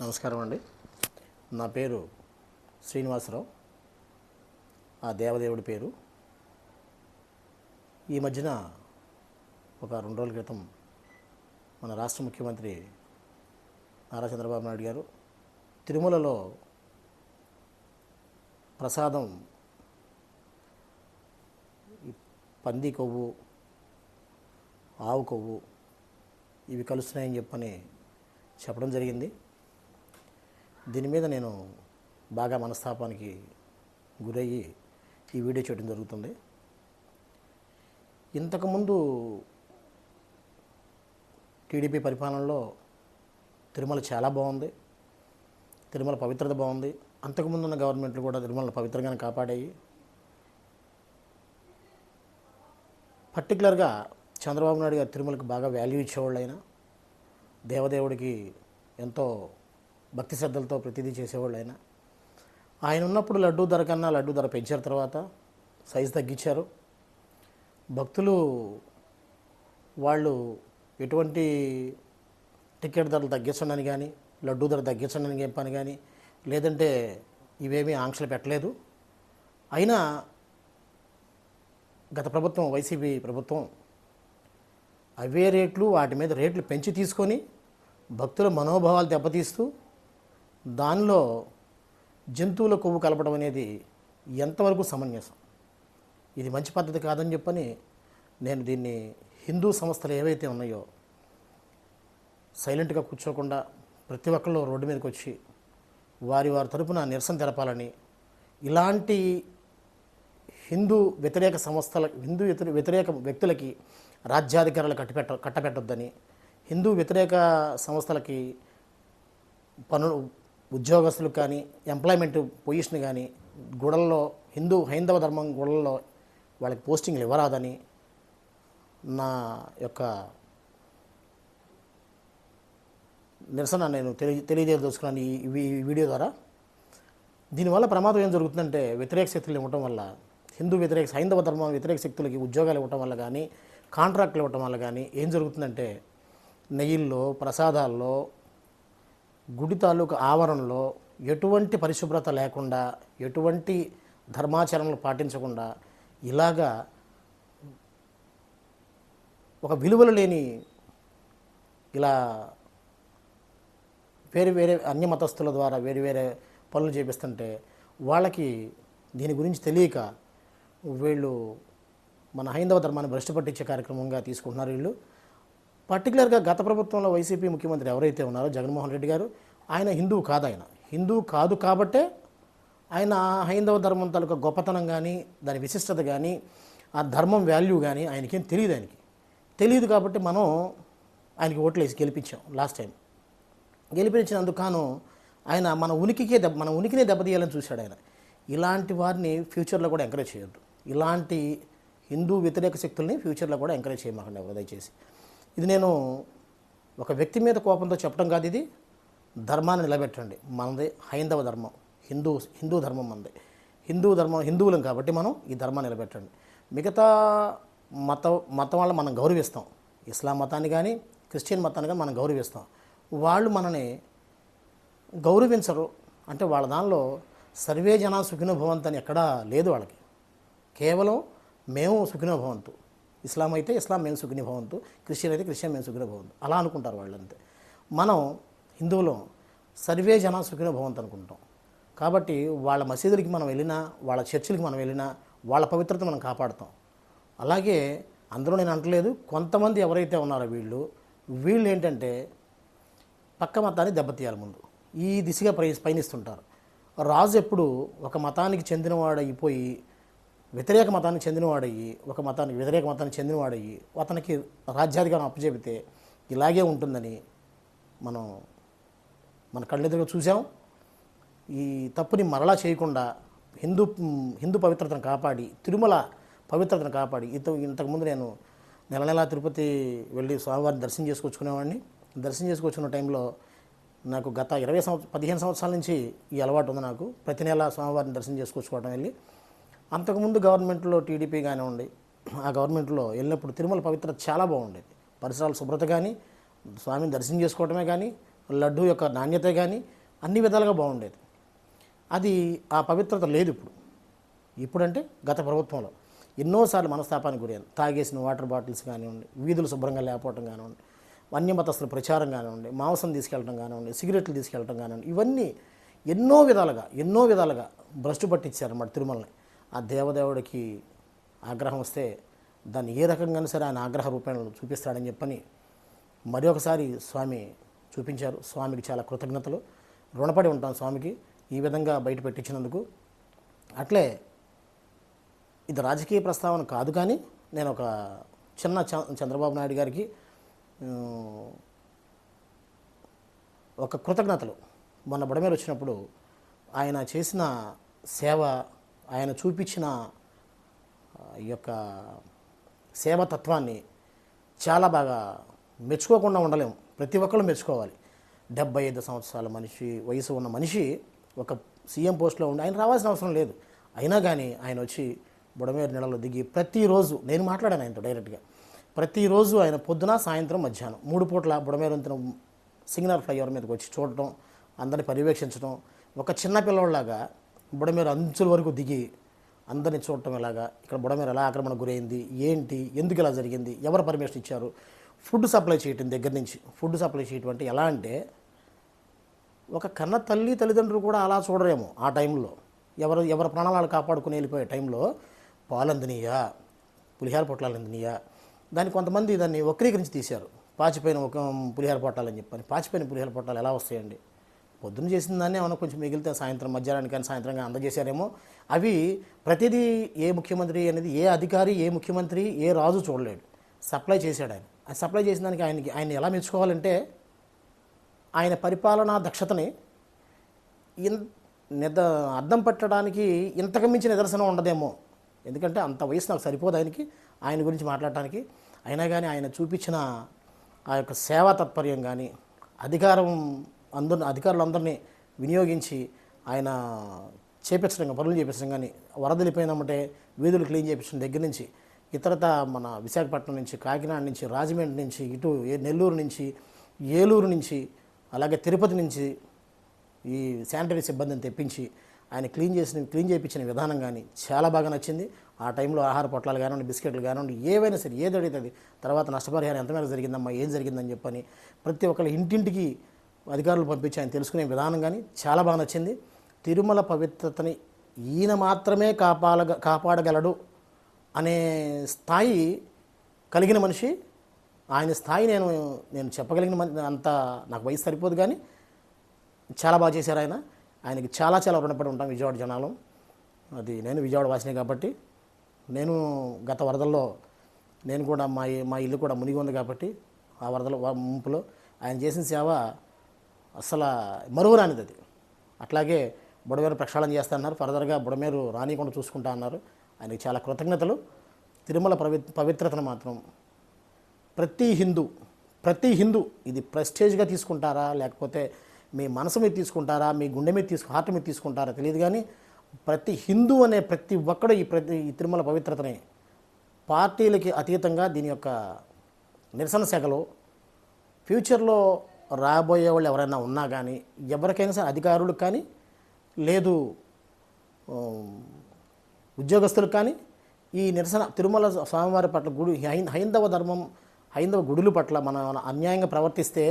నమస్కారం అండి. నా పేరు శ్రీనివాసరావు. ఆ దేవదేవుడి పేరు. ఈ మధ్యన ఒక 2 రోజుల క్రితం మన రాష్ట్ర ముఖ్యమంత్రి నారా చంద్రబాబు నాయుడు గారు తిరుమలలో ప్రసాదం ఈ పంది కొవ్వు, ఆవు కొవ్వు ఇవి కలుస్తున్నాయని చెప్పని చెప్పడం జరిగింది. దీని మీద నేను బాగా మనస్తాపానికి గురయ్యి ఈ వీడియో చేయడం జరుగుతుంది. ఇంతకుముందు టీడీపీ పరిపాలనలో తిరుమల చాలా బాగుంది, తిరుమల పవిత్రత బాగుంది. అంతకుముందు ఉన్న గవర్నమెంట్లు కూడా తిరుమల పవిత్రంగానే కాపాడాయి. పర్టికులర్గా చంద్రబాబు నాయుడు గారు తిరుమలకు బాగా వాల్యూ ఇచ్చేవాళ్ళు. అయినా దేవదేవుడికి ఎంతో భక్తి శ్రద్ధలతో ప్రతిదీ చేసేవాళ్ళు. ఆయన ఉన్నప్పుడు లడ్డూ ధర కన్నా లడ్డూ ధర పెంచారు, తర్వాత సైజు తగ్గించారు. భక్తులు వాళ్ళు ఎటువంటి టికెట్ ధరలు తగ్గించండి కానీ, లడ్డూ ధర తగ్గించండి అని చెప్పని కానీ, లేదంటే ఇవేమీ ఆంక్షలు పెట్టలేదు. అయినా గత ప్రభుత్వం, వైసీపీ ప్రభుత్వం అవే రేట్లు, వాటి మీద రేట్లు పెంచి తీసుకొని భక్తుల మనోభావాలు దెబ్బతీస్తూ దానిలో జంతువుల కొవ్వు కలపడం అనేది ఎంతవరకు సమంజసం? ఇది మంచి పద్ధతి కాదని చెప్పని నేను దీన్ని హిందూ సంస్థలు ఏవైతే ఉన్నాయో సైలెంట్గా కూర్చోకుండా ప్రతి ఒక్కళ్ళు రోడ్డు మీదకి వచ్చి వారి తరపున నిరసన తెలపాలని, ఇలాంటి హిందూ వ్యతిరేక సంస్థల, హిందూ వ్యతిరేక వ్యక్తులకి రాజ్యాధికారాలు కట్టబెట్టొద్దని, హిందూ వ్యతిరేక సంస్థలకి ఉద్యోగస్తులకు కానీ, ఎంప్లాయ్మెంట్ పొజిషన్ కానీ, గుడల్లో హైందవ ధర్మం గుడల్లో వాళ్ళకి పోస్టింగ్లు ఇవ్వరాదని నా యొక్క నిరసన నేను తెలియజేయదలుచుకున్నాను ఈ వీడియో ద్వారా. దీనివల్ల ప్రమాదం ఏం జరుగుతుందంటే, వ్యతిరేక శక్తులు ఇవ్వటం వల్ల, హైందవ ధర్మం వ్యతిరేక శక్తులకి ఉద్యోగాలు ఇవ్వటం వల్ల కానీ, కాంట్రాక్టులు ఇవ్వటం వల్ల కానీ ఏం జరుగుతుందంటే, నెయ్యిల్లో, ప్రసాదాల్లో, గుడి తాలూకు ఆవరణలో ఎటువంటి పరిశుభ్రత లేకుండా, ఎటువంటి ధర్మాచరణలు పాటించకుండా ఇలాగా ఒక విలువలు లేని ఇలా వేరే అన్య మతస్థుల ద్వారా వేరే పనులు చేపిస్తుంటే వాళ్ళకి దీని గురించి తెలియక వీళ్ళు మన హైందవ ధర్మాన్ని భ్రష్టు పట్టించే కార్యక్రమంగా తీసుకుంటున్నారు వీళ్ళు. పర్టికులర్గా గత ప్రభుత్వంలో వైసీపీ ముఖ్యమంత్రి ఎవరైతే ఉన్నారో జగన్మోహన్ రెడ్డి గారు, ఆయన హిందువు కాదు. ఆయన హిందువు కాదు కాబట్టే ఆయన హైందవ ధర్మం తాలూకా గొప్పతనం కానీ, దాని విశిష్టత కానీ, ఆ ధర్మం వాల్యూ కానీ ఆయనకేం తెలియదు కాబట్టి మనం ఆయనకి ఓట్లు వేసి గెలిపించాం. లాస్ట్ టైం గెలిపించినందుకు కాను ఆయన మన ఉనికినే దెబ్బతీయాలని చూశాడు ఆయన. ఇలాంటి వారిని ఫ్యూచర్లో కూడా ఎంకరేజ్ చేయొద్దు. ఇలాంటి హిందూ వ్యతిరేక శక్తుల్ని ఫ్యూచర్లో కూడా ఎంకరేజ్ చేయమాకండి ఎవరు దయచేసి. ఇది నేను ఒక వ్యక్తి మీద కోపంతో చెప్పడం కాదు. ఇది ధర్మాన్ని నిలబెట్టండి. మనది హైందవ ధర్మం, హిందూ ధర్మం మనది. హిందువులం కాబట్టి మనం ఈ ధర్మాన్ని నిలబెట్టండి. మిగతా మతం వాళ్ళని మనం గౌరవిస్తాం. ఇస్లాం మతాన్ని కానీ, క్రిస్టియన్ మతాన్ని కానీ మనం గౌరవిస్తాం. వాళ్ళు మనని గౌరవించరు. అంటే వాళ్ళ దానిలో సర్వే జన సుఖినో భవంతు అని ఎక్కడా లేదు వాళ్ళకి. కేవలం మేము సుఖినో భవంతు. ఇస్లాం అయితే ఇస్లాం మేము సుఖినో భవంతు, క్రిస్టియన్ అయితే క్రిస్టియన్ మేము సుఖినో భవంతు అలా అనుకుంటారు వాళ్ళంతే. మనం హిందువులం సర్వే జన సుఖినో భవంతు అనుకుంటాం. కాబట్టి వాళ్ళ మసీదులకి మనం వెళ్ళినా, వాళ్ళ చర్చిలకి మనం వెళ్ళినా వాళ్ళ పవిత్రత మనం కాపాడుతాం. అలాగే అందరూ నేను అంటలేదు, కొంతమంది ఎవరైతే ఉన్నారో వీళ్ళు ఏంటంటే పక్క మతాన్ని దెబ్బతీయాలి ముందు, ఈ దిశగా పయనిస్తుంటారు. రాజు ఎప్పుడు ఒక మతానికి చెందినవాడైపోయి వ్యతిరేక మతానికి చెందినవాడయ్యి అతనికి రాజ్యాధికారం అప్పచెబితే ఇలాగే ఉంటుందని మన కళ్ళెదురుగా చూసాం. ఈ తప్పుని మరలా చేయకుండా హిందూ పవిత్రతను కాపాడి, తిరుమల పవిత్రతను కాపాడి, ఇంతకుముందు నేను నెల తిరుపతి వెళ్ళి స్వామివారిని దర్శనం చేసుకొచ్చుకునేవాడిని. దర్శనం చేసుకొచ్చుకున్న టైంలో నాకు గత 15 సంవత్సరాల నుంచి ఈ అలవాటు ఉంది. నాకు ప్రతి నెల స్వామివారిని దర్శనం చేసుకొచ్చుకోవడం వెళ్ళి, అంతకుముందు గవర్నమెంట్లో టీడీపీ కానివ్వండి, ఆ గవర్నమెంట్లో వెళ్ళినప్పుడు తిరుమల పవిత్రత చాలా బాగుండేది. పరిసరాల శుభ్రత కానీ, స్వామిని దర్శనం చేసుకోవడమే కానీ, లడ్డు యొక్క నాణ్యత కానీ అన్ని విధాలుగా బాగుండేది. అది ఆ పవిత్రత లేదు ఇప్పుడంటే గత ప్రభుత్వంలో ఎన్నోసార్లు మనస్తాపానికి గురయ్యాను. తాగేసిన వాటర్ బాటిల్స్ కానివ్వండి, వీధులు శుభ్రంగా లేకపోవటం కానివ్వండి, వన్యమతస్థుల ప్రచారం కానివ్వండి, మాంసం తీసుకెళ్ళటం కానివ్వండి, సిగరెట్లు తీసుకెళ్ళటం కానివ్వండి, ఇవన్నీ ఎన్నో విధాలుగా భ్రష్టు పట్టించారన్నమాట తిరుమలని. ఆ దేవదేవుడికి ఆగ్రహం వస్తే దాన్ని ఏ రకంగా సరే ఆయన ఆగ్రహ రూపాయలను చూపిస్తాడని చెప్పని మరి ఒకసారి స్వామి చూపించారు. స్వామికి చాలా కృతజ్ఞతలు, రుణపడి ఉంటాం స్వామికి ఈ విధంగా బయట పెట్టించినందుకు. అట్లే ఇది రాజకీయ ప్రస్తావన కాదు, కానీ నేను ఒక చిన్న చంద్రబాబు నాయుడు గారికి ఒక కృతజ్ఞతలు. మొన్న బుడమేరు వచ్చినప్పుడు ఆయన చేసిన సేవ, ఆయన చూపించిన ఈ యొక్క సేవతత్వాన్ని చాలా బాగా మెచ్చుకోకుండా ఉండలేము. ప్రతి ఒక్కళ్ళు మెచ్చుకోవాలి. 75 సంవత్సరాల వయసు ఉన్న మనిషి ఒక సీఎం పోస్ట్లో ఉండి ఆయన రావాల్సిన అవసరం లేదు. అయినా కానీ ఆయన వచ్చి బుడమేరు నీళ్ళలో దిగి ప్రతిరోజు, నేను మాట్లాడాను ఆయనతో డైరెక్ట్గా, ప్రతిరోజు ఆయన పొద్దున, సాయంత్రం, మధ్యాహ్నం 3 పూట్ల బుడమేరు వంతెన సిగ్నల్ ఫ్లైఓవర్ మీదకి వచ్చి చూడటం, అందరిని పర్యవేక్షించడం, ఒక చిన్న పిల్లవాళ్ళలాగా బుడమేరు అంచుల వరకు దిగి అందరినీ చూడటం, ఎలాగా ఇక్కడ బుడమేరు ఎలా ఆక్రమణ గురైంది, ఏంటి, ఎందుకు ఇలా జరిగింది, ఎవరు పర్మిషన్ ఇచ్చారు, ఫుడ్ సప్లై చేయటం దగ్గర నుంచి. ఫుడ్ సప్లై చేయటం అంటే ఎలా అంటే ఒక కన్న తల్లిదండ్రులు కూడా అలా చూడరేమో ఆ టైంలో. ఎవరి ప్రాణాలు కాపాడుకుని వెళ్ళిపోయే టైంలో పాలు అందినీయా, పులిహార పొట్లాలు అందినీయా, దాన్ని కొంతమంది దాన్ని వక్రీకరించి తీశారు. పాచిపోయిన ఒక పులిహార పొట్టాలని చెప్పని. పాచిపోయిన పులిహార పొట్టాలు ఎలా వస్తాయండి? పొద్దున్న చేసిన దాన్ని ఏమైనా కొంచెం మిగిలితే సాయంత్రం, మధ్యాహ్నానికి కానీ సాయంత్రంగా అందజేశారేమో. అవి ప్రతిదీ ఏ ముఖ్యమంత్రి అనేది, ఏ అధికారి, ఏ ముఖ్యమంత్రి, ఏ రాజు చూడలేడు. సప్లై చేశాడు ఆయన. ఆ సప్లై చేసిన దానికి ఆయన ఎలా మెచ్చుకోవాలంటే ఆయన పరిపాలనా దక్షతని అద్దం పట్టడానికి ఇంతకు మించి నిదర్శనం ఉండదేమో. ఎందుకంటే అంత వయసు నాకు సరిపోదు ఆయన గురించి మాట్లాడటానికి. అయినా కానీ ఆయన చూపించిన ఆ యొక్క సేవా తత్పర్యం కానీ, అధికారులందరినీ వినియోగించి ఆయన పనులు చేపించడం కానీ, వరదలు వెళ్ళిపోయినామంటే వీధులు క్లీన్ చేయించడం దగ్గర నుంచి, ఇతరత మన విశాఖపట్నం నుంచి, కాకినాడ నుంచి, రాజమండ్రి నుంచి, ఇటు నెల్లూరు నుంచి, ఏలూరు నుంచి, అలాగే తిరుపతి నుంచి ఈ శానిటరీ సిబ్బందిని తెప్పించి ఆయన క్లీన్ చేయించిన విధానం కానీ చాలా బాగా నచ్చింది. ఆ టైంలో ఆహార పొట్లాలు కానివ్వండి, బిస్కెట్లు కానివ్వండి, ఏవైనా సరే ఏది అడిగితే తర్వాత నష్టపరిహారం ఎంత మేర జరిగిందమ్మా, ఏం జరిగిందని చెప్పని ప్రతి ఒక్కళ్ళు ఇంటింటికి అధికారులు పంపించి ఆయన తెలుసుకునే విధానం కానీ చాలా బాగా నచ్చింది. తిరుమల పవిత్రతని ఈయన మాత్రమే కాపాడగలడు అనే స్థాయి కలిగిన మనిషి. ఆయన స్థాయి నేను చెప్పగలిగిన అంత నాకు వయసు సరిపోదు, కానీ చాలా బాగా చేశారు ఆయన. ఆయనకి చాలా రుణపడి ఉంటాం విజయవాడ జనాలు. అది నేను విజయవాడ వాసినే కాబట్టి, నేను గత వరదల్లో నేను కూడా మా ఇల్లు కూడా మునిగి ఉంది కాబట్టి ఆ వరదల ముంపులో ఆయన చేసిన సేవ అసలు మరువరానిది. అది అట్లాగే బుడమేరు ప్రక్షాళన చేస్తా అన్నారు. ఫర్దర్గా బుడమేరు రానియకుండా చూసుకుంటా అన్నారు. ఆయనకి చాలా కృతజ్ఞతలు. తిరుమల పవిత్రతను మాత్రం ప్రతి హిందూ ఇది ప్రెస్టేజ్గా తీసుకుంటారా, లేకపోతే మీ మనసు మీద తీసుకుంటారా, మీ గుండె మీద హార్ట్ మీద తీసుకుంటారా తెలియదు, కానీ ప్రతి హిందూ అనే ప్రతి ఒక్కడు ఈ తిరుమల పవిత్రతని పార్టీలకి అతీతంగా దీని యొక్క నిరసన శాఖలో ఫ్యూచర్లో రాబోయే వాళ్ళు ఎవరైనా ఉన్నా కానీ, ఎవరికైనా సరే అధికారులకు కానీ, లేదు ఉద్యోగస్తులకు కానీ, ఈ నిరసన తిరుమల స్వామివారి పట్ల హైందవ గుడుల పట్ల మనం అన్యాయంగా ప్రవర్తిస్తే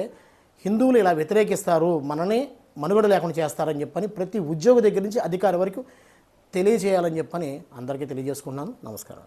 హిందువులు ఇలా వ్యతిరేకిస్తారు, మనని మనుగడ లేకుండా చేస్తారని చెప్పని ప్రతి ఉద్యోగి దగ్గర నుంచి అధికారి వరకు తెలియజేయాలని చెప్పని అందరికీ తెలియజేసుకున్నాను. నమస్కారం.